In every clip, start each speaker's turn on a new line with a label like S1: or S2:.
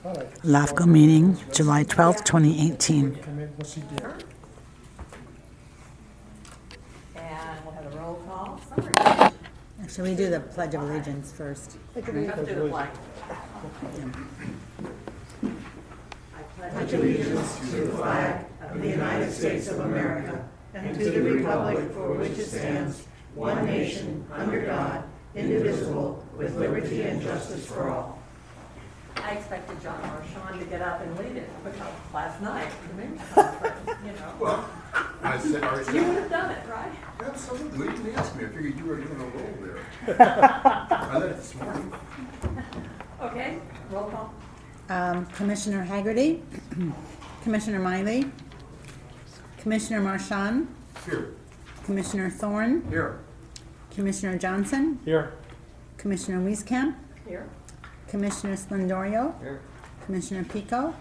S1: LAFCO meeting, July 12th, 2018.
S2: And we'll have a roll call. Summary.
S1: Should we do the Pledge of Allegiance first?
S2: Let's do the flag. I pledge
S3: allegiance to the flag of the United States of America and to the republic for which it stands, one nation, under God, indivisible, with liberty and justice for all.
S2: I expected John Marchand to get up and lead it because last night, the mayor's conference, you know.
S4: Well, I said,
S2: You would have done it, right?
S4: absolutely. You didn't ask me. I figured you were doing a roll there. I did it this morning.
S2: Okay, roll call.
S1: Commissioner Haggerty, Commissioner Miley, Commissioner Marchand,
S4: Here.
S1: Commissioner Thorne,
S4: Here.
S1: Commissioner Johnson,
S5: Here.
S1: Commissioner Wieskamp,
S2: Here.
S1: Commissioner Splendorio,
S5: Here.
S1: Commissioner Pico,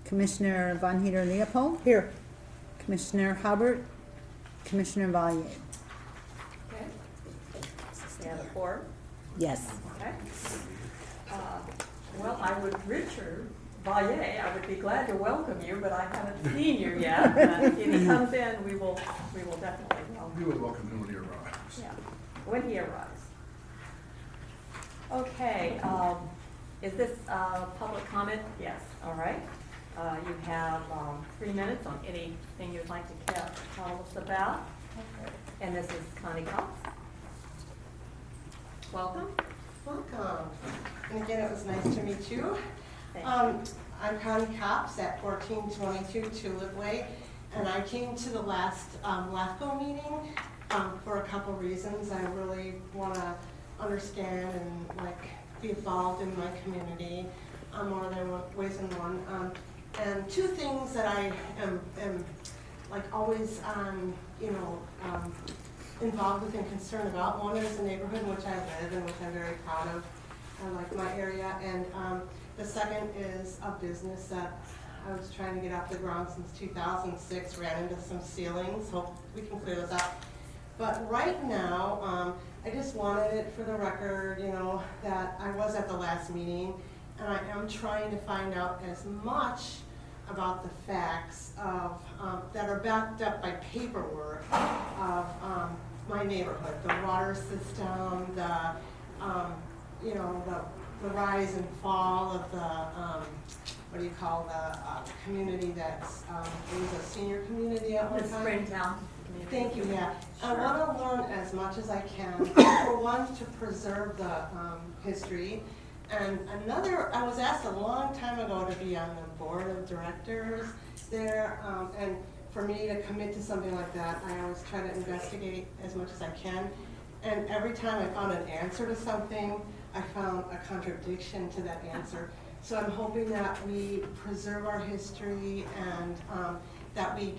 S1: Commissioner Von Heater Leopold,
S3: Here.
S1: Commissioner Halbert, Commissioner Valier.
S2: Okay. We have a four.
S1: Yes.
S2: Okay. Well, Richard Valier, I would be glad to welcome you, but I haven't seen you yet. If he comes in, we will definitely welcome.
S4: We will welcome him when he arrives.
S2: Yeah, when he arrives. Okay, is this public comment? Yes, all right. You have 3 minutes on anything you'd like to tell us about. And this is Connie Cox. Welcome.
S6: Welcome. And again, it was nice to meet you.
S2: Thank you.
S6: I'm Connie Cops at 1422 Tulip Way, and I came to the last LAFCO meeting for a couple reasons. I really want to understand and be involved in my community more than ways than one. And two things that I am always involved with and concerned about. One is the neighborhood in which I live and which I'm very proud of. I like my area, and the second is a business that I was trying to get off the ground since 2006, ran into some ceilings, hope we can clear those up. But right now, I just wanted it for the record, that I was at the last meeting, and I am trying to find out as much about the facts of that are backed up by paperwork of my neighborhood, the water system, the rise and fall of the community that's it was a senior community at one
S2: The
S6: time.
S2: Springtown community.
S6: Thank you, yeah.
S2: Sure.
S6: I want to learn as much as I can. For one, to preserve the history. And another, I was asked a long time ago to be on the board of directors there. And for me to commit to something like that, I always try to investigate as much as I can. And every time I found an answer to something, I found a contradiction to that answer. So I'm hoping that we preserve our history and that we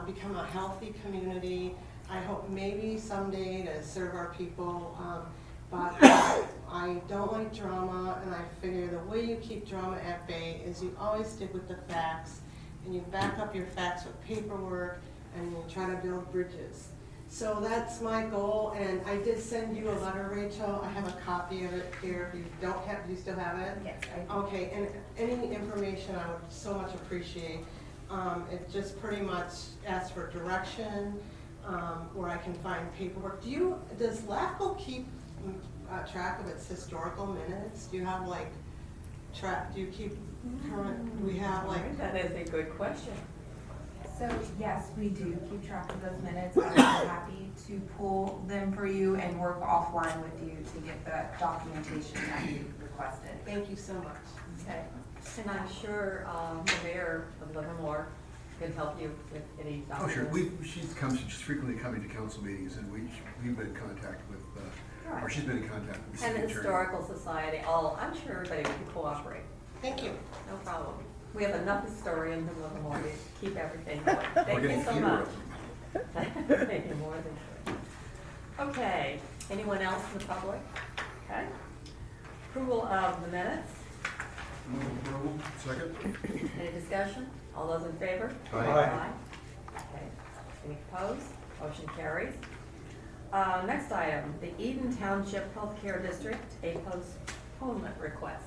S6: become a healthy community. I hope maybe someday to serve our people, but I don't like drama, and I figure the way you keep drama at bay is you always stick with the facts, and you back up your facts with paperwork, and you try to build bridges. So that's my goal, and I did send you a letter, Rachel. I have a copy of it here. If you don't have, do you still have it?
S2: Yes, I do.
S6: Okay, and any information I would so much appreciate. It just pretty much asks for direction, where I can find paperwork. Does LAFCO keep track of its historical minutes? Do you have do you keep current, do we have
S2: That is a good question.
S7: So yes, we do keep track of those minutes. I'm happy to pull them for you and work offline with you to get the documentation that you requested.
S6: Thank you so much.
S2: Okay. And I'm sure the mayor of Livermore can help you with any
S4: Oh, sure.
S2: documents.
S4: She's frequently coming to council meetings, and we've been in contact with,
S2: Right.
S4: or she's been in contact with the
S2: And
S4: city
S2: the
S4: attorney.
S2: Historical Society, I'm sure everybody can cooperate.
S6: Thank you.
S2: No problem. We have enough historians in Livermore to keep everything going.
S4: We're
S2: Thank you
S4: getting
S2: so
S4: fewer
S2: much.
S4: of them.
S2: Thank you more than sure. Okay, anyone else in the public? Okay. Approval of the minutes.
S4: Move approval. Second?
S2: Any discussion? All those in favor?
S4: Aye.
S2: Okay. Any opposed? Motion carries. Next item, the Eden Township Healthcare District, a postponement request.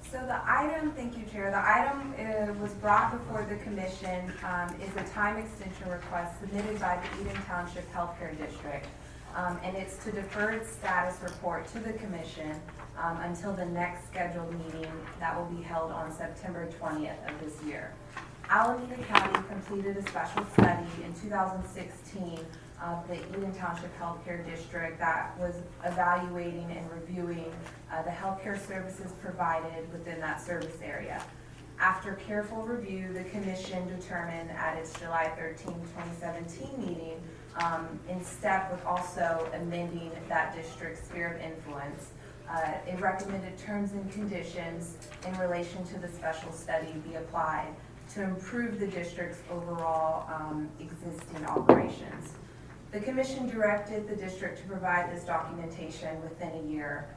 S7: So So the item, thank you, Chair, the item was brought before the commission, is a time extension request submitted by the Eden Township Healthcare District. And it's to defer its status report to the commission until the next scheduled meeting that will be held on September 20th of this year. Alameda County completed a special study in 2016 of the Eden Township Healthcare District that was evaluating and reviewing the healthcare services provided within that service area. After careful review, the commission determined at its July 13, 2017 meeting, in step with also amending that district's sphere of influence, it recommended terms and conditions in relation to the special study be applied to improve the district's overall existing operations. The commission directed the district to provide this documentation within a year,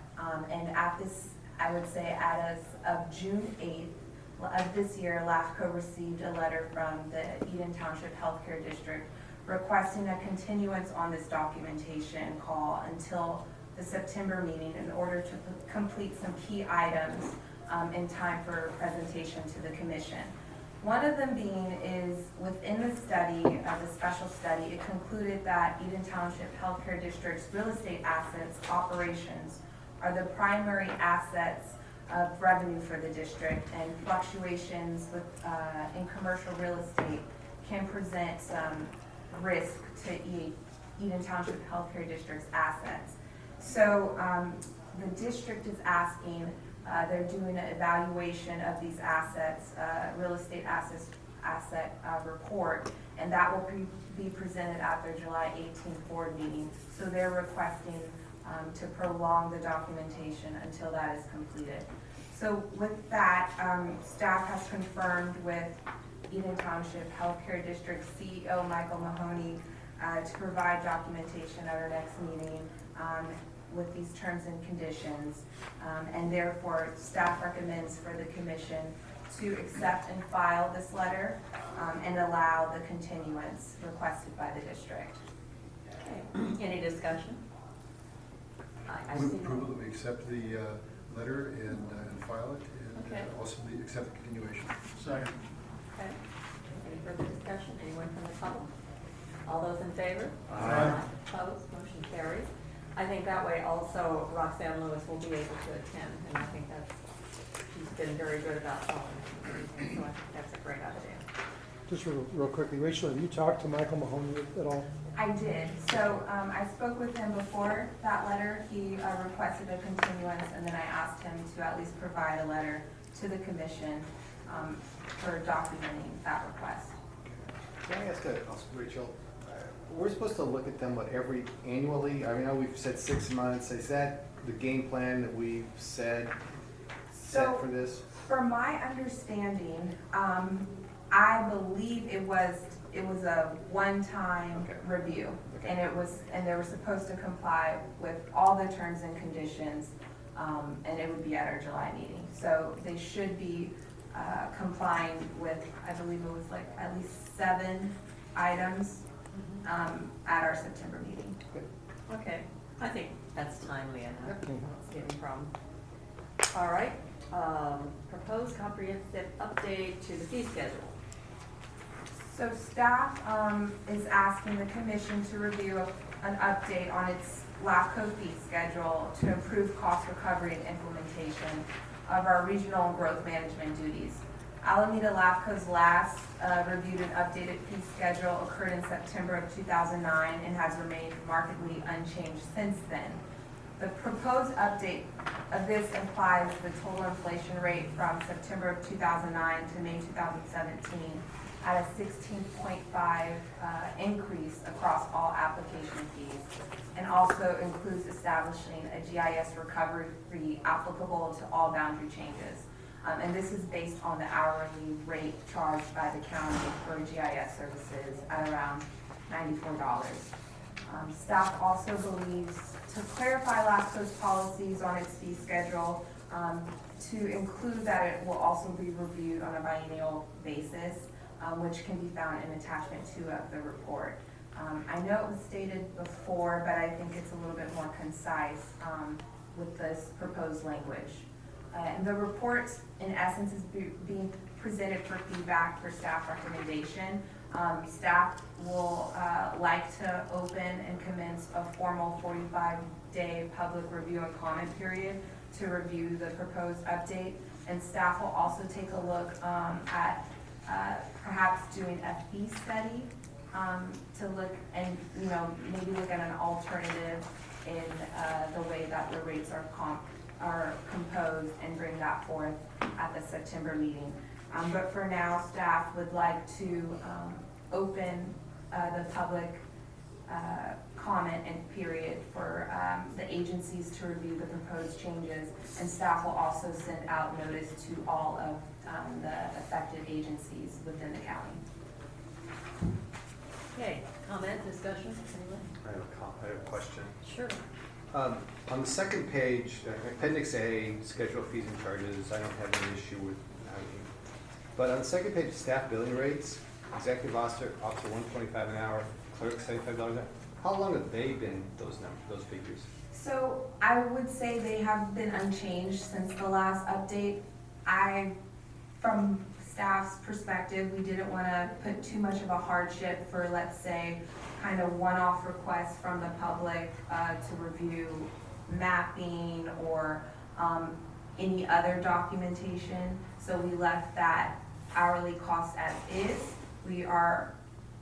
S7: and at this, I would say, as of June 8th of this year, LAFCO received a letter from the Eden Township Healthcare District requesting a continuance on this documentation call until the September meeting in order to complete some key items in time for presentation to the commission. One of them being is within the study, the special study, it concluded that Eden Township Healthcare District's real estate assets, operations, are the primary assets of revenue for the district, and fluctuations with, in commercial real estate can present some risk to Eden Township Healthcare District's assets. So the district is asking, they're doing an evaluation of these assets, real estate asset report, and that will be presented at their July 18th board meeting. So they're requesting to prolong the documentation until that is completed. So with that, staff has confirmed with Eden Township Healthcare District CEO Michael Mahoney to provide documentation at our next meeting with these terms and conditions, and therefore staff recommends for the commission to accept and file this letter and allow the continuance requested by the district.
S2: Okay, any discussion? I
S4: Move
S2: see.
S4: approval that we accept the letter and file it, and
S2: Okay.
S4: also accept the continuation. Second.
S2: Okay, any further discussion? Anyone from the public? All those in favor?
S4: Aye.
S2: Opposed, motion carries. I think that way also Roxanne Lewis will be able to attend, and I think she's been very good about following everything, so I think that's a great idea.
S5: Just real quickly, Rachel, have you talked to Michael Mahoney at all?
S7: I did. So I spoke with him before that letter. He requested a continuance, and then I asked him to at least provide a letter to the commission for documenting that request.
S8: Can I ask Rachel, we're supposed to look at them, every annually? I mean, I know we've said 6 months. Is that the game plan that we've set for this?
S7: From my understanding, I believe it was a one-time
S8: Okay.
S7: review.
S8: Okay.
S7: And they were supposed to comply with all the terms and conditions, and it would be at our July meeting. So they should be complying with, I believe it was like at least 7 items at our September meeting.
S2: Okay, I think that's timely enough.
S8: Yep.
S2: It's getting problem. All right, proposed comprehensive update to the fee schedule.
S7: So staff is asking the commission to review an update on its LAFCO fee schedule to improve cost recovery and implementation of our regional and growth management duties. Alameda LAFCO's last reviewed and updated fee schedule occurred in September of 2009 and has remained markedly unchanged since then. The proposed update of this implies the total inflation rate from September of 2009 to May 2017 at a 16.5 increase across all application fees, and also includes establishing a GIS recovery fee applicable to all boundary changes. And this is based on the hourly rate charged by the county for GIS services at around $94. Staff also believes to clarify LAFCO's policies on its fee schedule to include that it will also be reviewed on a biennial basis, which can be found in attachment 2 of the report. I know it was stated before, but I think it's a little bit more concise with this proposed language. And the report, in essence, is being presented for feedback for staff recommendation. Staff will like to open and commence a formal 45-day public review and comment period to review the proposed update. And staff will also take a look at perhaps doing a fee study to look and, maybe look at an alternative in the way that the rates are composed and bring that forth at the September meeting. But for now, staff would like to open the public comment and period for the agencies to review the proposed changes, and staff will also send out notice to all of the affected agencies within the county.
S2: Okay, comment, discussion, anyone?
S8: I have a question.
S2: Sure.
S8: On the second page, Appendix A, schedule fees and charges, I don't have any issue with, but on the second page, staff billing rates, executive officer 125 an hour, clerk $75 an hour. How long have they been those figures?
S7: So I would say they have been unchanged since the last update. From staff's perspective, we didn't want to put too much of a hardship for, let's say, kind of one-off requests from the public to review mapping or any other documentation. So we left that hourly cost as is. We are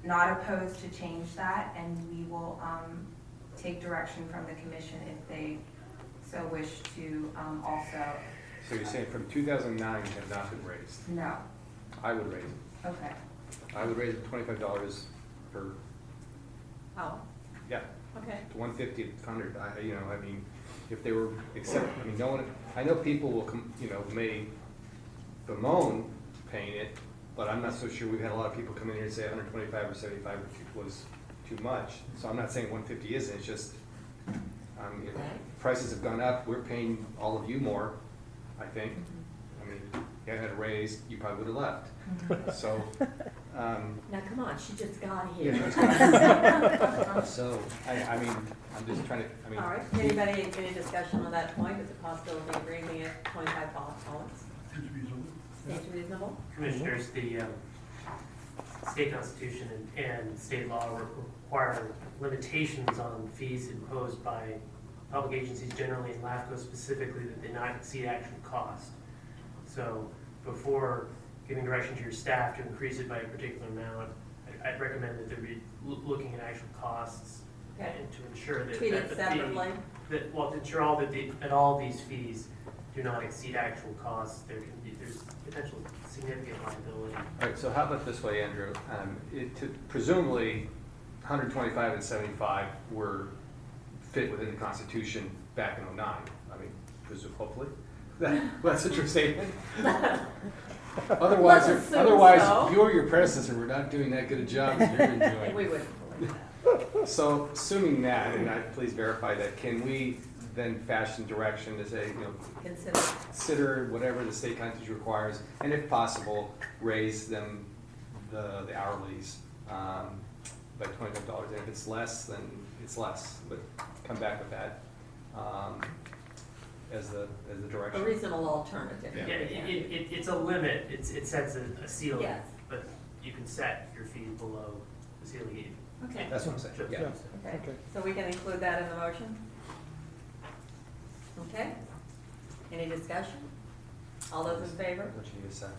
S7: not opposed to change that, and we will take direction from the commission if they so wish to also.
S8: So you're saying from 2009 have not been raised?
S7: No.
S8: I would raise it.
S7: Okay.
S8: I would raise it $25 per,
S2: Oh,
S8: yeah,
S2: okay.
S8: to 150 to 100. If they were no one, I know people will may bemoan paying it, but I'm not so sure. We've had a lot of people come in here and say 125 or 75 was too much. So I'm not saying 150 isn't, it's just, if prices have gone up, we're paying all of you more, I think. If you hadn't had a raise, you probably would have left. So,
S2: Now, come on, she just got
S8: yeah,
S2: here.
S8: so, I'm just trying to,
S2: All right, anybody, any discussion on that point, is it possibility of raising it $25?
S4: Seems reasonable.
S2: Seems reasonable?
S9: Commissioners, the state constitution and state law require limitations on fees imposed by public agencies generally, and LAFCO specifically, that they not exceed actual cost. So before giving direction to your staff to increase it by a particular amount, I'd recommend that there be looking at actual costs
S2: Okay.
S9: and to ensure that
S2: Treat
S9: that
S2: it
S9: the
S2: separately?
S9: to ensure that all these fees do not exceed actual costs. There's potential significant liability.
S8: all right, so how about this way, Andrew? Presumably, 125 and 75 were fit within the Constitution back in '09. Hopefully. That's a true statement. Otherwise,
S2: Let's assume so.
S8: you or your predecessor were not doing that good a job as you've been doing.
S2: We wouldn't believe that.
S8: So, assuming that, and please verify that, can we then fashion direction to say, consider whatever the state constitution requires, and if possible, raise them the hourlies by $25. And if it's less, then it's less. But come back with that as the direction.
S2: A reasonable alternative.
S8: Yeah.
S9: It's a limit. It sets a ceiling,
S2: Yes.
S9: but you can set your fees below the ceiling.
S2: Okay,
S8: That's what I'm saying.
S9: Just-
S8: Yeah.
S2: okay.
S5: Okay.
S2: So we can include that in the motion? Okay. Any discussion? All those in favor?
S8: Don't you need a second?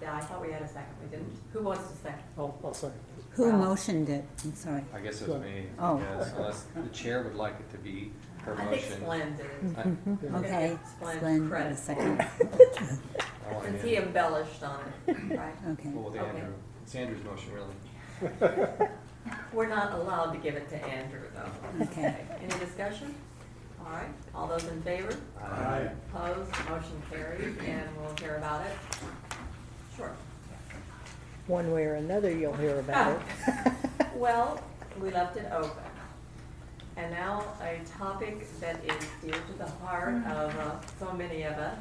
S2: Yeah, I thought we had a second. We didn't. Who wants to second?
S5: I'll second.
S1: Who motioned it? I'm sorry.
S8: I guess it was me.
S1: Oh.
S8: Yes, unless the chair would like it to be her
S2: I
S8: motion.
S2: think Glenn did it.
S8: I-
S1: Okay,
S2: Glenn,
S1: Glenn,
S2: credit.
S1: a second.
S8: I want
S2: Since he
S8: Andrew.
S2: embellished on it, right?
S1: Okay.
S8: Well, with
S2: Okay.
S8: Andrew. It's Andrew's motion, really.
S2: We're not allowed to give it to Andrew, though.
S1: Okay.
S2: Any discussion? All right, all those in favor?
S8: Aye.
S2: Opposed, motion carries, and we'll hear about it. Sure.
S3: One way or another, you'll hear about it.
S2: Well, we left it open. And now a topic that is dear to the heart of so many of us.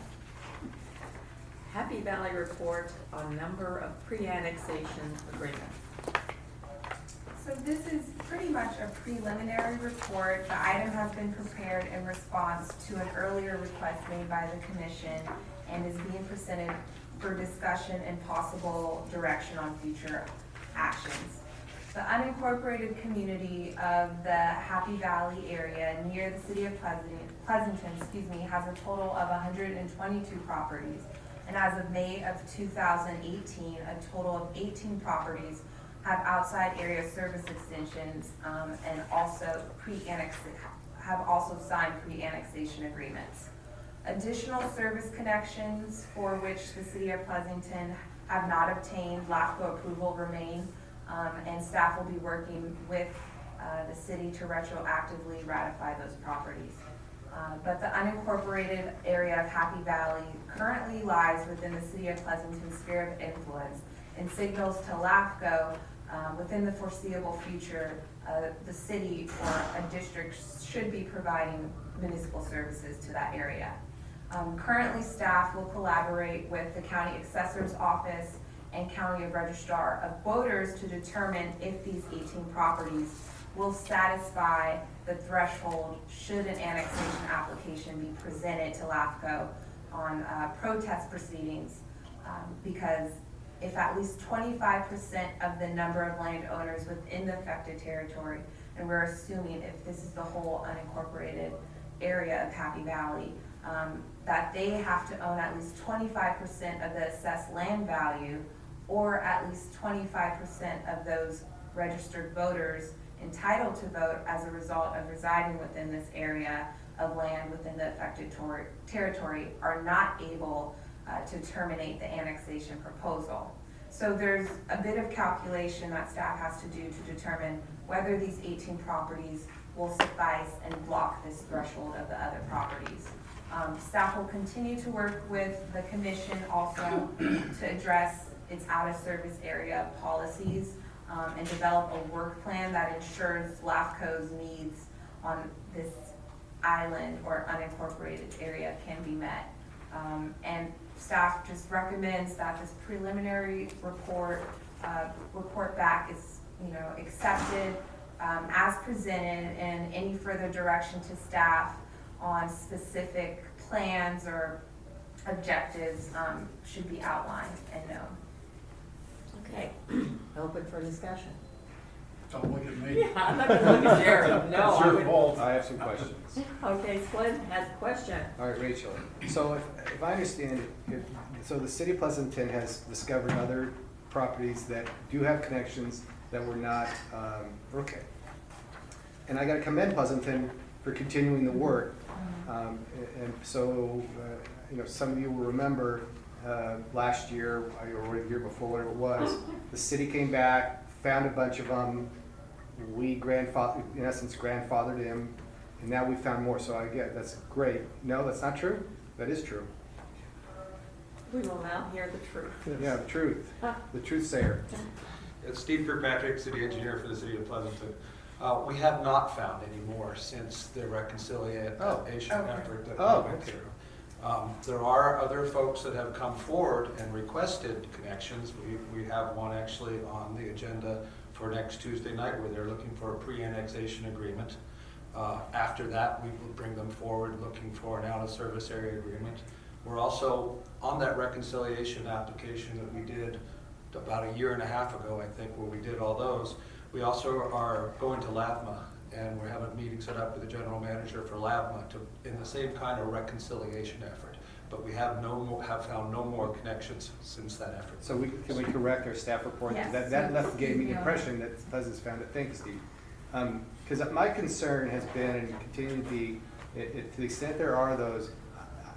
S2: Happy Valley report on number of pre-annexation agreements.
S7: So this is pretty much a preliminary report. The item has been prepared in response to an earlier request made by the commission and is being presented for discussion and possible direction on future actions. The unincorporated community of the Happy Valley area near the city of Pleasanton, has a total of 122 properties. And as of May of 2018, a total of 18 properties have outside area service extensions and also have also signed pre-annexation agreements. Additional service connections for which the city of Pleasanton have not obtained LAFCO approval remain, and staff will be working with the city to retroactively ratify those properties. But the unincorporated area of Happy Valley currently lies within the city of Pleasanton's sphere of influence and signals to LAFCO within the foreseeable future, the city or a district should be providing municipal services to that area. Currently, staff will collaborate with the county assessor's office and county registrar of voters to determine if these 18 properties will satisfy the threshold should an annexation application be presented to LAFCO on protest proceedings, because if at least 25% of the number of landowners within the affected territory, and we're assuming if this is the whole unincorporated area of Happy Valley, that they have to own at least 25% of the assessed land value, or at least 25% of those registered voters entitled to vote as a result of residing within this area of land within the affected territory are not able to terminate the annexation proposal. So there's a bit of calculation that staff has to do to determine whether these 18 properties will suffice and block this threshold of the other properties. Staff will continue to work with the commission also to address its out-of-service area policies and develop a work plan that ensures LAFCO's needs on this island or unincorporated area can be met. And staff just recommends that this preliminary report back is, accepted as presented, and any further direction to staff on specific plans or objectives should be outlined and known.
S2: Okay, open for discussion.
S4: Don't look at me.
S2: I'm not gonna look at Jared, no.
S4: It's
S2: I
S4: your
S2: would-
S4: fault.
S8: I have some questions.
S2: Okay, Flynn has a question.
S8: All right, Rachel. So if I understand, so the city of Pleasanton has discovered other properties that do have connections that were not, okay. And I gotta commend Pleasanton for continuing the work. And so, some of you will remember last year, or the year before, whatever it was, the city came back, found a bunch of them. We in essence, grandfathered them, and now we found more. So I get that's great. No, that's not true. That is true.
S2: We will now hear the truth.
S8: Yeah, the truth. The truth sayer.
S10: It's Steve Kirkpatrick, city engineer for the city of Pleasanton. We have not found any more since the reconciliation effort that we went through. There are other folks that have come forward and requested connections. We have one actually on the agenda for next Tuesday night where they're looking for a pre-annexation agreement. After that, we will bring them forward looking for an out-of-service area agreement. We're also on that reconciliation application that we did about a year and a half ago, I think, where we did all those. We also are going to LAVMA, and we're having a meeting set up with the general manager for LAVMA in the same kind of reconciliation effort. But we have found no more connections since that effort.
S8: So can we correct our staff report?
S7: Yes.
S8: That gave me the impression that Pleasant's found it. Thanks, Steve. Because my concern has been and continues to be, to the extent there are those,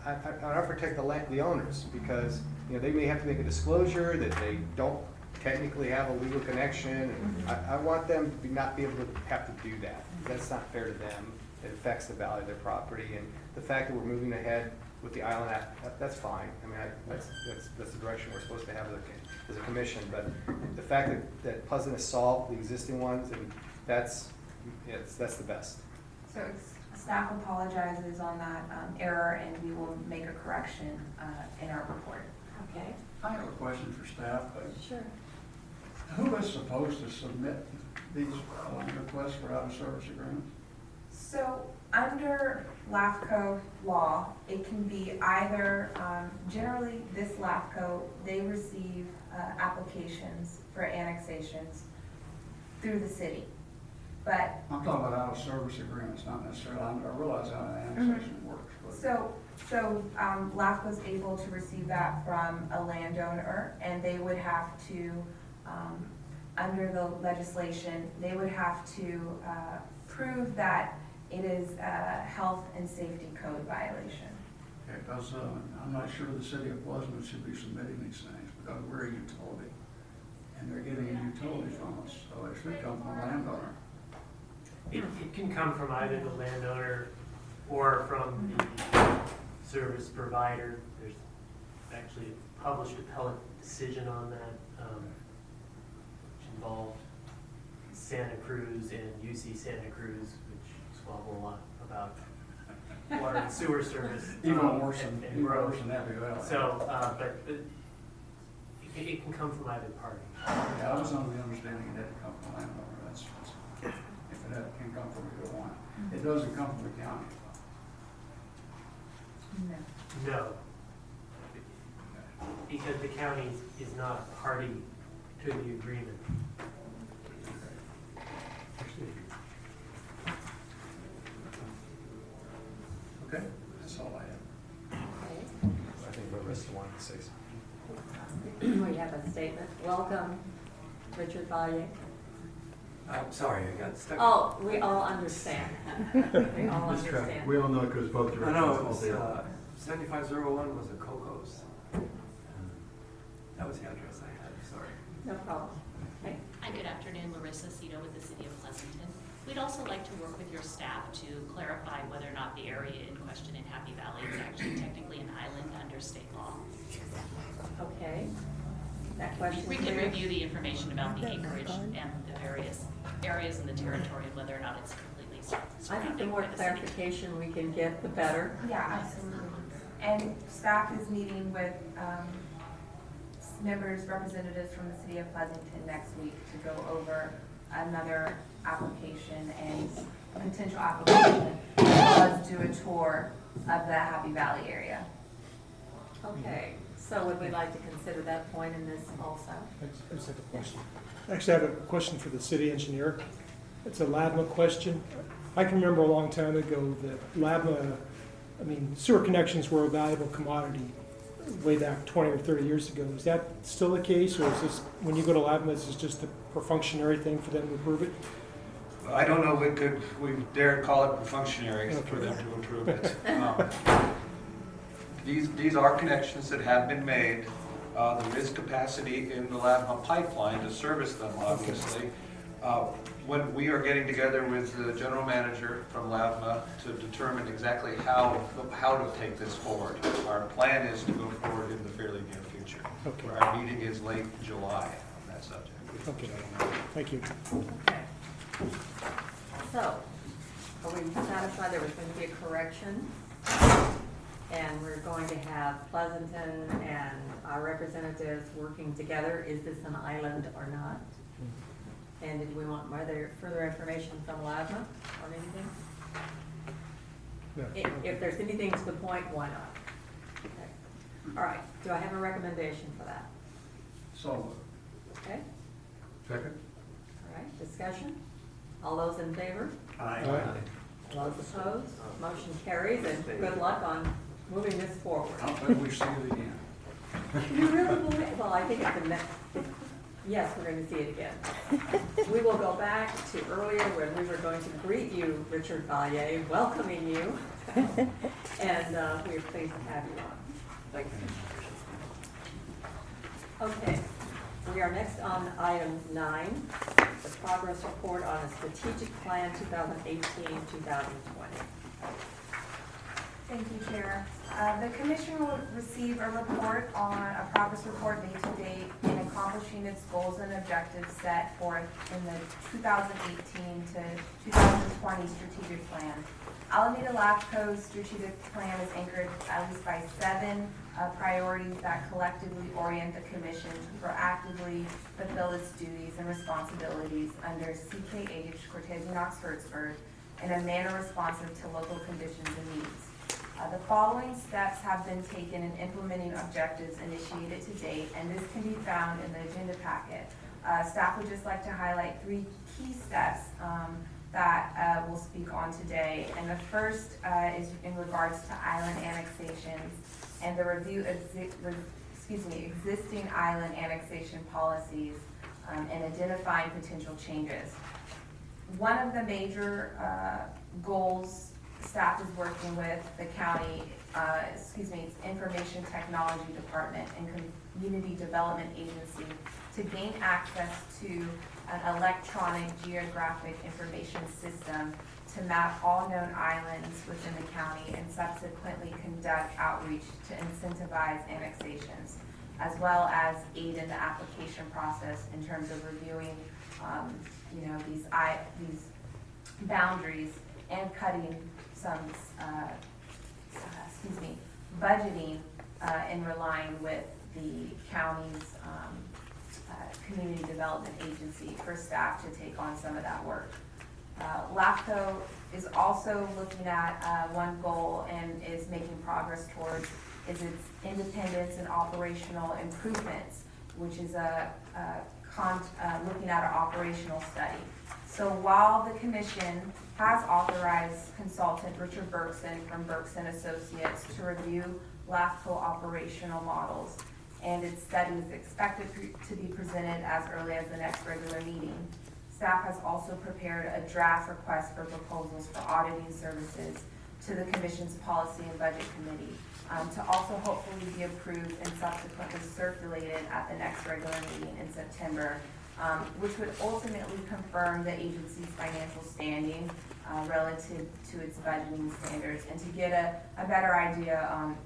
S8: I want to protect the owners, because they may have to make a disclosure that they don't technically have a legal connection. And I want them to not be able to have to do that. That's not fair to them. It affects the value of their property, and the fact that we're moving ahead with the Island Act, that's fine. I mean, that's the direction we're supposed to have as a commission. But the fact that Pleasant has solved the existing ones, and that's the best.
S7: So staff apologizes on that error, and we will make a correction in our report.
S2: Okay,
S11: I have a question for staff.
S2: sure.
S11: Who is supposed to submit
S3: these requests for out-of-service agreements?
S7: So under LAFCO law, it can be either, generally this LAFCO, they receive applications for annexations through the city. But
S3: I'm talking about out-of-service agreements, not necessarily, I realize how an annexation works, but.
S7: So LAFCO's able to receive that from a landowner, and they would have to, under the legislation, they would have to prove that it is a health and safety code violation.
S3: Okay, because I'm not sure the city of Pleasanton should be submitting these things, because we're a utility, and they're getting a utility from us, so it should come from a landowner.
S9: It can come from either the landowner or from the service provider. There's actually a published appellate decision on that, which involved Santa Cruz and UC Santa Cruz, which squabble a lot about water and sewer service.
S3: Even worse
S9: and
S3: than
S9: growth.
S3: Happy Valley.
S9: So, but it can come from either party.
S3: Yeah, I was under the understanding it had to come from a landowner, that's, if it can come from either one. It doesn't come from the county.
S7: No.
S9: No. Because the county is not a party to the agreement.
S3: Okay, that's all I have.
S8: I think Larissa wanted to say something.
S2: We have a statement. Welcome, Richard Valle.
S11: I'm sorry, I got stuck.
S2: Oh, we all understand. We all understand.
S4: We all know because both
S11: I
S4: directors
S11: know, it
S4: all
S11: was,
S4: did.
S11: 7501 was a Coco's. That was the address I had, sorry.
S2: No problem. Okay.
S12: Hi, good afternoon, Larissa Cito with the City of Pleasanton. We'd also like to work with your staff to clarify whether or not the area in question in Happy Valley is actually technically an island under state law.
S2: Okay. That question.
S12: We can
S2: clear?
S12: review the information about the acreage and the various areas in the territory and whether or not it's completely
S2: I think the
S12: surrounded
S2: more
S12: by the city.
S2: clarification we can get, the better.
S7: Yeah, absolutely. And staff is meeting with members, representatives from the city of Pleasanton next week to go over another application and a potential application, as well as do a tour of the Happy Valley area.
S2: Okay. So would we like to consider that point in this also?
S5: I just have a question. Actually, I have a question for the city engineer. It's a LABMA question. I can remember a long time ago that LABMA, sewer connections were a valuable commodity way back 20 or 30 years ago. Is that still the case, or is this, when you go to LABMA, is this just a perfunctionary thing for them to approve it?
S10: I don't know, we dare call it functionary for them to approve it. These are connections that have been made. There is capacity in the Labco pipeline to service them, obviously. When we are getting together with the general manager from LABMA to determine exactly how to take this forward. Our plan is to go forward in the fairly near future.
S5: Okay.
S10: Our meeting is late July on that subject.
S5: Okay, thank you.
S2: Okay. So, are we satisfied there was going to be a correction? And we're going to have Pleasanton and our representatives working together. Is this an island or not? And did we want further information from LABMA on anything?
S5: No.
S2: If there's anything to the point, why not? Okay. All right, do I have a recommendation for that?
S3: So,
S2: Okay,
S4: Second?
S2: all right, discussion? All those in favor?
S5: Aye.
S2: All those opposed? Motion carries, and good luck on moving this forward.
S3: I don't think we see it again.
S2: You really believe, well, I think it's the next, yes, we're going to see it again. We will go back to earlier when we were going to greet you, Richard Valle, welcoming you. And we are pleased to have you on.
S11: Thank you.
S2: Okay, we are next on item 9, the progress report on a strategic plan 2018-2020.
S7: Thank you, Chair. The commission will receive a report on a progress report day to date in accomplishing its goals and objectives set forth in the 2018 to 2020 strategic plan. Alameda LAFCO's strategic plan is anchored at least by 7 priorities that collectively orient the commission to proactively fulfill its duties and responsibilities under CKH Cortese Knox Hertzberg in a manner responsive to local conditions and needs. The following steps have been taken in implementing objectives initiated to date, and this can be found in the agenda packet. Staff would just like to highlight 3 key steps that we'll speak on today. And the first is in regards to island annexations and the review of existing island annexation policies and identifying potential changes. One of the major goals staff is working with the county, its Information Technology Department and Community Development Agency to gain access to an electronic geographic information system to map all known islands within the county and subsequently conduct outreach to incentivize annexations, as well as aid in the application process in terms of reviewing, these boundaries and cutting some, budgeting in relying with the county's community development agency for staff to take on some of that work. LAFCO is also looking at one goal and is making progress towards is its independence and operational improvements, which is looking at an operational study. So while the commission has authorized consultant Richard Bergson from Bergson Associates to review LAFCO operational models, and its study is expected to be presented as early as the next regular meeting, staff has also prepared a draft request for proposals for auditing services to the commission's policy and budget committee to also hopefully be approved and subsequently circulated at the next regular meeting in September, which would ultimately confirm the agency's financial standing relative to its budgeting standards and to get a better idea on,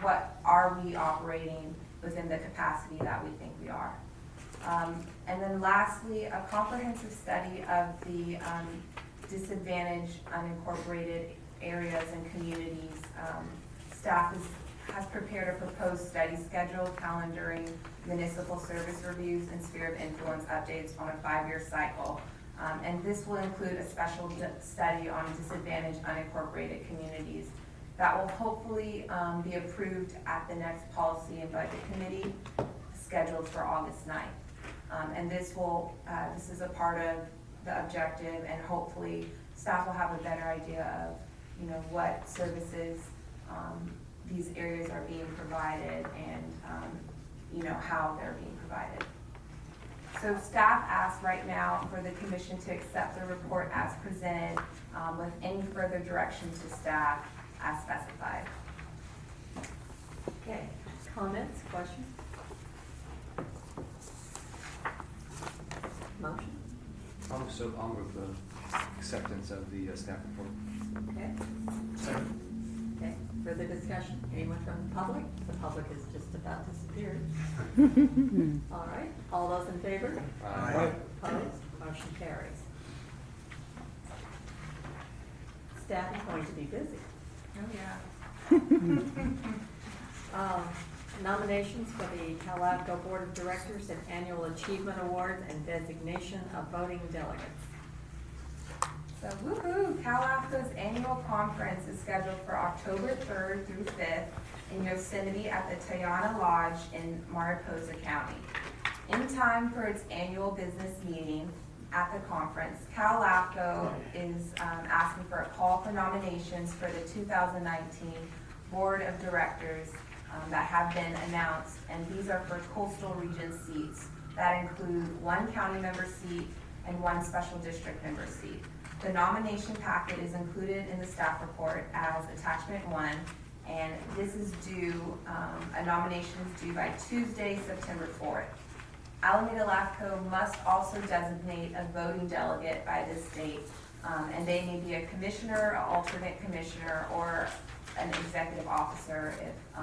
S7: what are we operating within the capacity that we think we are. And then lastly, a comprehensive study of the disadvantaged unincorporated areas and communities. Staff has prepared a proposed study schedule calendaring municipal service reviews and sphere of influence updates on a 5-year cycle. And this will include a special study on disadvantaged unincorporated communities that will hopefully be approved at the next policy and budget committee scheduled for August 9th. And this is a part of the objective, and hopefully staff will have a better idea of, what services these areas are being provided and, how they're being provided. So staff asks right now for the commission to accept the report as presented with any further direction to staff as specified.
S2: Okay, comments, questions? Motion?
S8: I'll move the acceptance of the staff report.
S2: Okay. Okay, further discussion? Anyone from the public? The public has just about disappeared. All right, all those in favor?
S8: Aye.
S2: Opposed? Motion carries. Staff is going to be busy.
S7: Oh, yeah.
S2: Nominations for the LAFCO Board of Directors and Annual Achievement Awards and designation of voting delegates.
S7: So woohoo! LAFCO's annual conference is scheduled for October 3rd through 5th in Yosemite at the Tayana Lodge in Mariposa County. In time for its annual business meeting at the conference, LAFCO is asking for a call for nominations for the 2019 Board of Directors that have been announced, and these are for coastal region seats that include 1 county member seat and 1 special district member seat. The nomination packet is included in the staff report as attachment 1, and this is due, a nomination is due by Tuesday, September 4th. Alameda LAFCO must also designate a voting delegate by this date, and they may be a commissioner, an alternate commissioner, or an executive officer if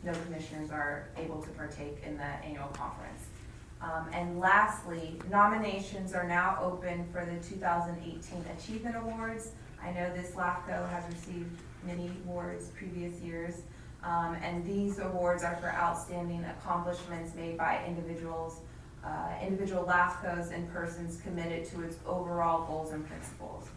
S7: no commissioners are able to partake in the annual conference. And lastly, nominations are now open for the 2018 Achievement Awards. I know this LAFCO has received many awards previous years, and these awards are for outstanding accomplishments made by individual LAFCOs and persons committed to its overall goals and principles.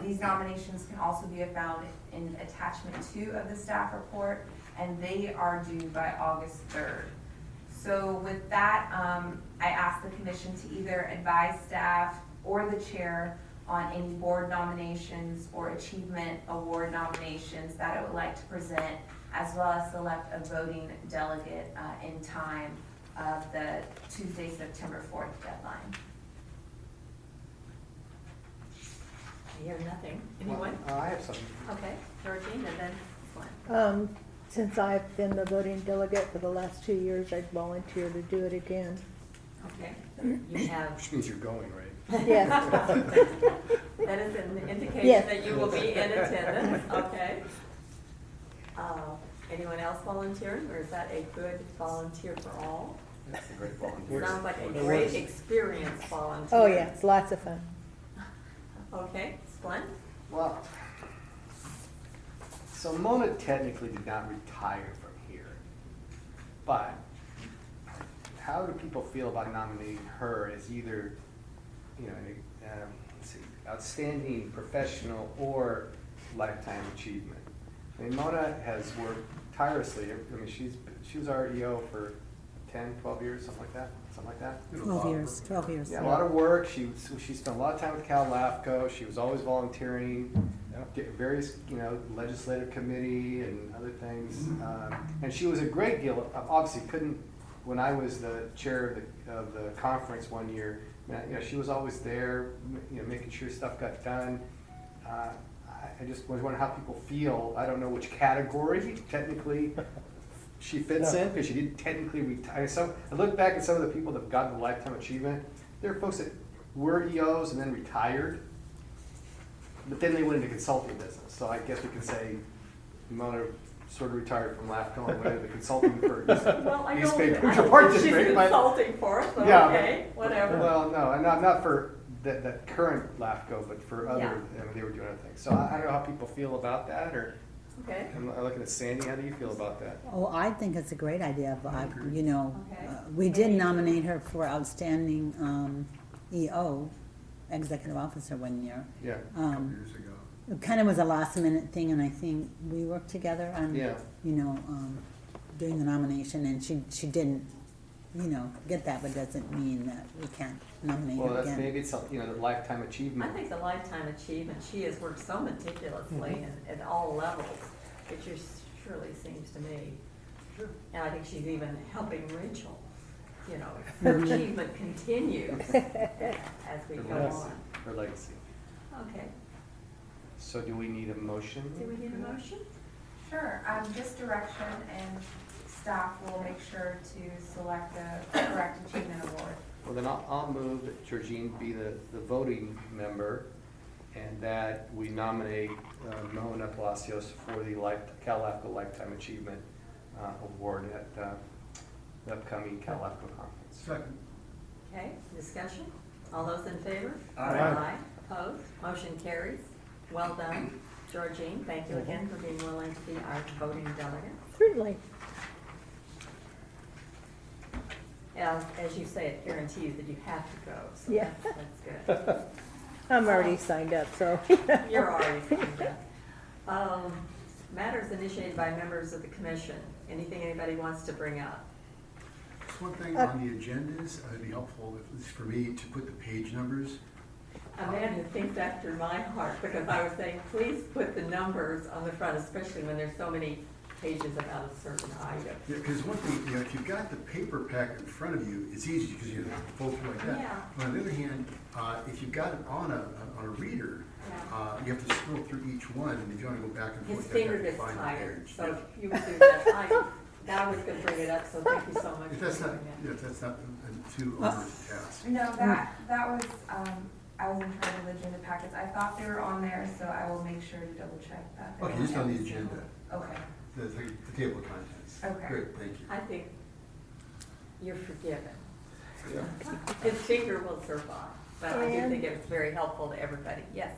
S7: These nominations can also be found in attachment 2 of the staff report, and they are due by August 3rd. So with that, I ask the commission to either advise staff or the chair on any board nominations or achievement award nominations that I would like to present, as well as select a voting delegate in time of the Tuesday, September 4th deadline.
S2: I hear nothing. Anyone?
S8: I have something.
S2: Okay, Georgine, and then Glenn.
S3: Since I've been the voting delegate for the last 2 years, I'd volunteer to do it again.
S2: Okay, you have,
S8: Which means you're going, right?
S3: Yes.
S2: that is an indication
S3: Yes.
S2: that you will be in attendance, okay? Anyone else volunteering, or is that a good volunteer for all?
S8: That's a great volunteer.
S2: Sounds like a great experience volunteer.
S3: Oh, yeah, it's lots of fun.
S2: Okay, Glenn?
S8: Well, so Mona technically did not retire from here, but how do people feel about nominating her as either, you know, let's see, outstanding professional or lifetime achievement? I mean, Mona has worked tirelessly. I mean, she was our EO for 10, 12 years, something like that.
S1: 12 years.
S8: Yeah, a lot of work. She spent a lot of time with Cal LAFCO. She was always volunteering, various, legislative committee and other things. And she was a great deal, obviously couldn't, when I was the chair of the conference one year, she was always there, making sure stuff got done. I just was wondering how people feel. I don't know which category technically she fits in, because she didn't technically retire. So I look back at some of the people that have gotten the lifetime achievement. There are folks that were EOs and then retired, but then they went into consulting business. So I guess we could say Mona sort of retired from LAFCO and went into consulting for
S2: Well, I don't
S8: newspaper.
S2: think she's consulting for us, but
S8: Yeah,
S2: okay, whatever.
S8: Well, no, and not for that current LAFCO, but for other,
S2: Yeah.
S8: they were doing other things. So I don't know how people feel about that, or
S2: Okay,
S8: I'm looking at Sandy. How do you feel about that?
S1: Oh, I think it's a great idea, but
S2: Okay.
S1: we did nominate her for outstanding EO, executive officer, one year.
S8: Yeah.
S4: Years ago.
S1: It kind of was a last minute thing, and I think we worked together on,
S8: Yeah.
S1: doing the nomination, and she didn't, get that, but doesn't mean that we can't nominate
S8: Well,
S1: her
S8: that's
S1: again.
S8: maybe it's the lifetime achievement.
S2: I think the lifetime achievement, she has worked so meticulously and at all levels, it just surely seems to me. And I think she's even helping Rachel, her achievement continues as we go on.
S8: Her legacy.
S2: Okay,
S8: So do we need a motion?
S2: do we need a motion?
S7: Sure, this direction, and staff will make sure to select the correct achievement award.
S8: Well, then I'll move that Georgine be the voting member, and that we nominate Mona Palacios for the Cal LAFCO Lifetime Achievement Award at the upcoming Cal LAFCO Conference.
S4: Second.
S2: Okay, discussion? All those in favor?
S4: Aye.
S2: Opposed? Motion carries. Well done. Georgine, thank you again for being willing to be our voting delegate.
S3: Certainly.
S2: As you say, it guarantees that you have to go, so
S3: Yeah.
S2: that's good.
S3: I'm already signed up, so.
S2: You're already signed up. Matters initiated by members of the commission. Anything anybody wants to bring up?
S4: Just one thing on the agendas, it'd be helpful, at least for me, to put the page numbers.
S2: A man who thinks after my heart, because I was saying, please put the numbers on the front, especially when there's so many pages about a certain item.
S4: Yeah, because one thing, if you've got the paper packet in front of you, it's easy because you fold through like that.
S2: Yeah.
S4: But on the other hand, if you've got it on a reader, you have to scroll through each one, and if you want to go back and
S2: His
S4: forth,
S2: finger
S4: you have
S2: gets
S4: to find the
S2: tired,
S4: page.
S2: so
S4: Yeah.
S2: if you would do that. I was gonna bring it up, so thank you so much
S4: If
S2: for
S4: that's not,
S2: doing that.
S4: if that's not a too onerous task.
S7: No, that was, I was in charge of the agenda packets. I thought they were on there, so I will make sure to double check that.
S4: Okay, just on the agenda.
S7: Okay.
S4: The table of contents.
S7: Okay.
S4: Great, thank you.
S2: I think you're forgiven. His finger will survive, but I do
S3: And-
S2: think it's very helpful to everybody. Yes.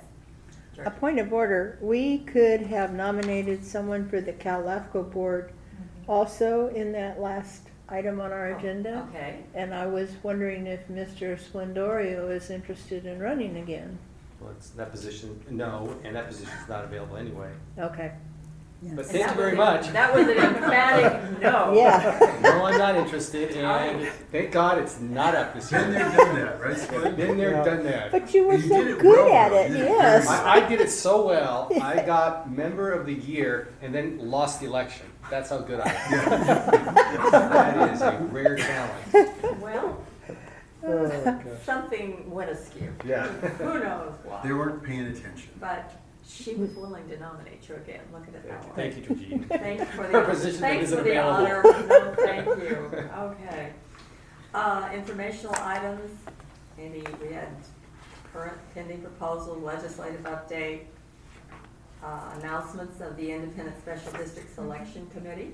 S3: A
S2: George.
S3: point of order, we could have nominated someone for the Cal LAFCO board also in that last item on our agenda.
S2: Okay.
S3: And I was wondering if Mr. Splendorio is interested in running again.
S13: Well, it's that position, no, and that position's not available anyway.
S3: Okay.
S1: Yes.
S13: But
S2: And
S13: thank
S2: that
S13: you very
S2: was
S13: much.
S2: That was an emphatic no.
S3: Yeah.
S13: No, I'm not interested, and thank God it's not up this
S4: Been
S13: year.
S4: there, done that, right, Spud?
S13: Been there, done that.
S3: But you were
S4: You
S3: so
S4: did it
S3: good
S4: well,
S3: at
S4: though.
S3: it,
S4: You did it
S3: yes.
S4: very
S13: I did it so well, I got member of the year and then lost the election. That's how good I am. That is a rare talent.
S2: Well,
S5: Oh, gosh.
S2: something went askew.
S13: Yeah.
S2: Who knows why?
S4: They weren't paying attention.
S2: But she was willing to nominate you again. Look at it that way.
S13: Thank you, Georgine.
S2: Thanks for
S13: A
S2: the,
S13: position that
S2: thanks
S13: isn't
S2: for the
S13: available.
S2: honor. No, thank you. Okay. Informational items. Any, we had current pending proposal, legislative update, announcements of the Independent Special District Selection Committee.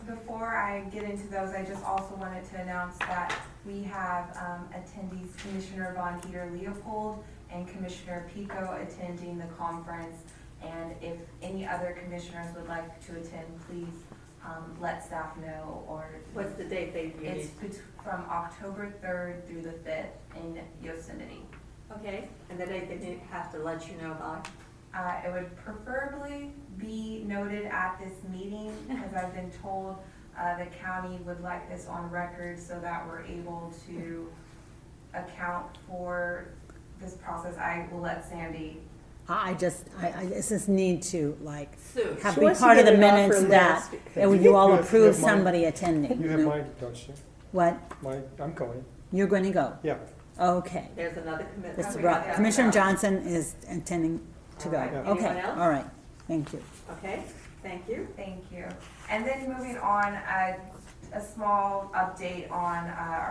S7: Before I get into those, I just also wanted to announce that we have attendees, Commissioner Von Heater Leopold and Commissioner Pico attending the conference. And if any other commissioners would like to attend, please let staff know, or.
S2: What's the date they need?
S7: It's from October 3rd through the 5th in Yosemite.
S2: Okay, and the date they have to let you know by?
S7: It would preferably be noted at this meeting, because I've been told the county would like this on record so that we're able to account for this process. I will let Sandy.
S1: I just need to like
S2: Soon.
S1: have
S3: She
S1: be
S3: wants to
S1: part of
S3: get
S1: the
S3: it off
S1: minutes
S3: her
S1: that
S3: list.
S1: you all
S5: You have
S1: approve
S5: mine.
S1: somebody attending.
S5: You have
S1: No.
S5: mine, don't you?
S1: What?
S5: I'm going.
S1: You're going to go?
S5: Yeah.
S1: Okay.
S2: There's another commitment.
S1: Mr.
S7: Okay,
S1: Brock,
S7: yeah.
S1: Commissioner Johnson is intending to go.
S2: All right.
S5: Yeah.
S1: Okay,
S2: Anyone else?
S1: all right. Thank you.
S2: Okay, thank you.
S7: Thank you. And then moving on, a small update on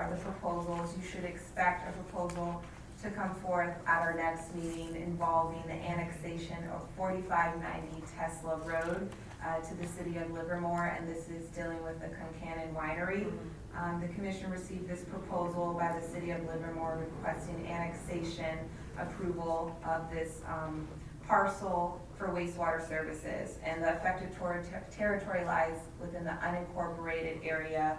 S7: the proposals. You should expect a proposal to come forth at our next meeting involving the annexation of 4590 Tesla Road to the city of Livermore, and this is dealing with the Concannon Winery. The commission received this proposal by the city of Livermore requesting annexation approval of this parcel for wastewater services, and the affected territory lies within the unincorporated area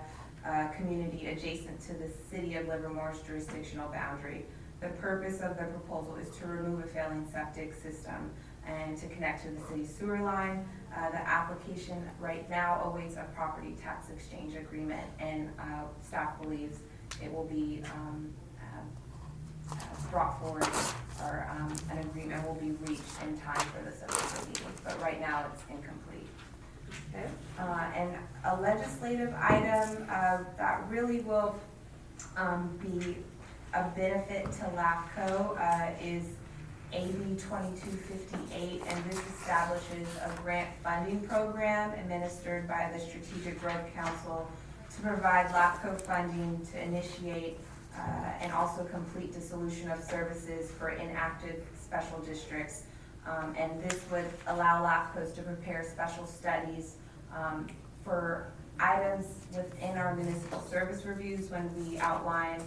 S7: community adjacent to the city of Livermore's jurisdictional boundary. The purpose of the proposal is to remove a failing septic system and to connect to the city's sewer line. The application right now awaits a property tax exchange agreement, and staff believes it will be brought forward, or an agreement will be reached in time for the September meeting, but right now it's incomplete.
S2: Okay.
S7: And a legislative item that really will be a benefit to LAFCO is AB 2258, and this establishes a grant funding program administered by the Strategic Growth Council to provide LAFCO funding to initiate and also complete dissolution of services for inactive special districts. And this would allow LAFCOs to prepare special studies for items within our municipal service reviews when we outline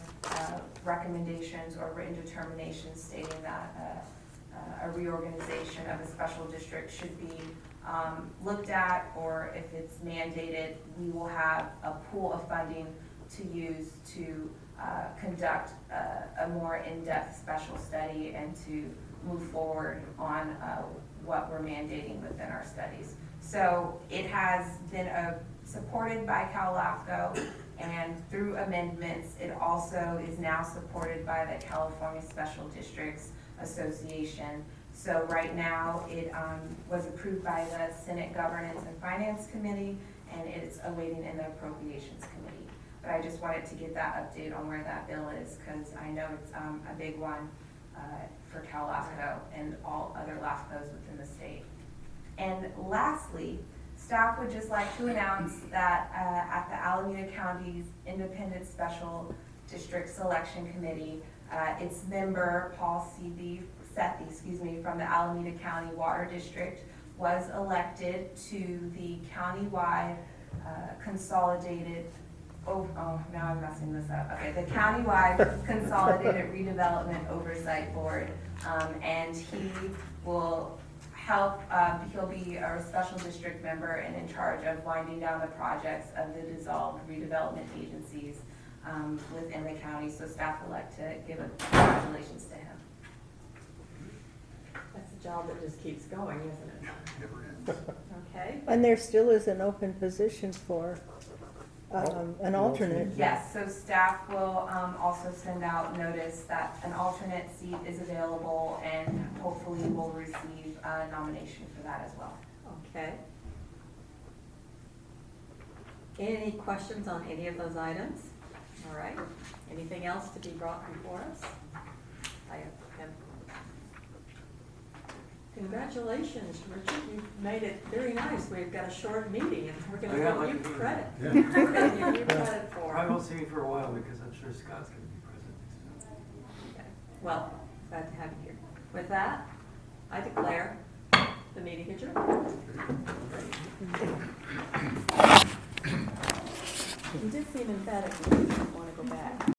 S7: recommendations or written determinations stating that a reorganization of a special district should be looked at, or if it's mandated, we will have a pool of funding to use to conduct a more in-depth special study and to move forward on what we're mandating within our studies. So it has been supported by Cal LAFCO, and through amendments, it also is now supported by the California Special Districts Association. So right now, it was approved by the Senate Governance and Finance Committee, and it's awaiting in the Appropriations Committee. But I just wanted to get that update on where that bill is, because I know it's a big one for Cal LAFCO and all other LAFCOs within the state. And lastly, staff would just like to announce that at the Alameda County's Independent Special District Selection Committee, its member, Paul Sethi, from the Alameda County Water District, was elected to the countywide consolidated, now I'm messing this up. Okay, the countywide consolidated redevelopment oversight board, and he will help, he'll be a special district member and in charge of winding down the projects of the dissolved redevelopment agencies within the county. So staff would like to give a congratulations to him.
S2: That's a job that just keeps going, isn't it?
S4: Never ends.
S2: Okay.
S3: And there still is an open position for an alternate.
S7: Yes, so staff will also send out notice that an alternate seat is available, and hopefully will receive a nomination for that as well.
S2: Okay. Any questions on any of those items? All right. Anything else to be brought before us? I have. Congratulations, Richard. You've made it very nice. We've got a short meeting and we're going to
S11: Yeah,
S2: give
S11: like
S2: you
S11: to do it.
S2: credit.
S4: Yeah.
S2: We're going to give you credit for
S11: I
S2: it.
S11: won't see you for a while because I'm sure Scott's gonna be present.
S2: Okay. Well, glad to have you here. With that, I declare the meeting adjourned. You did seem emphatic. You want to go back.